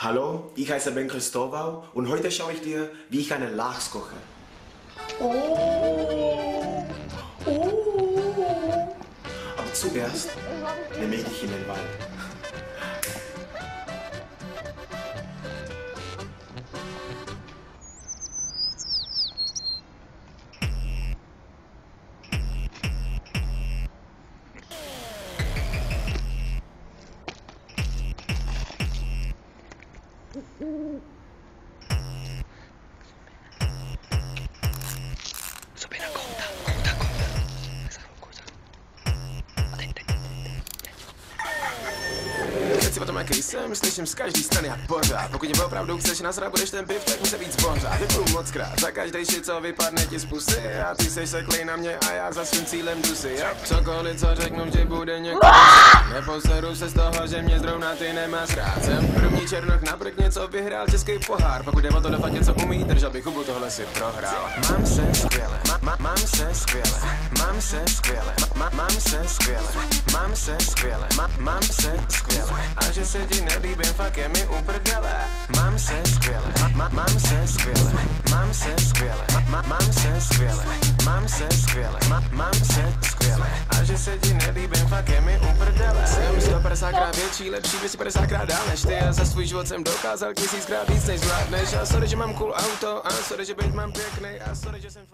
Hallo, ich heiße Ben Christoval und heute schaue ich dir, wie ich einen Lachs koche. Oh. Oh. Aber zuerst nehme ich dich in den Wald. Sobě na konta. Keď si o tom, jaký jsem, slyším z každý strany jak pořád. Pokud mě opravdu chceš nasrat, budeš ten piv, tak mi se víc bořát. Vypiju moc krát, za každý shit, co vypadne ti z pusy. A ty seš seklej na mě a já za svým cílem jdu si. Cokoliv, co řeknu, že bude někdo. Neposeru se z toho, že mě zrovna ty nemáš rád. Jsem první černoch na brk, něco vyhrál český pohár. Pokud jde o to doufat něco umí, držel bych hubu, tohle si prohrál. Mám se skvěle, mám se skvěle, mám se skvěle, mám se skvěle, mám se skvěle, mám se skvěle. A že se ti nelíbím, fakt je mi uprdele. Mám se skvěle, mám se skvěle, mám se skvěle, mám se skvěle, mám se skvěle, mám se skvěle. A že se ti nelíbím, fakt je mi uprdele. Jsem 150krát větší, lepší, 250krát dál než ty. A za svůj život jsem dokázal 1000krát víc než zvládneš. A sorry, že mám cool auto, a sorry, že byť mám pěknej, a sorry, že jsem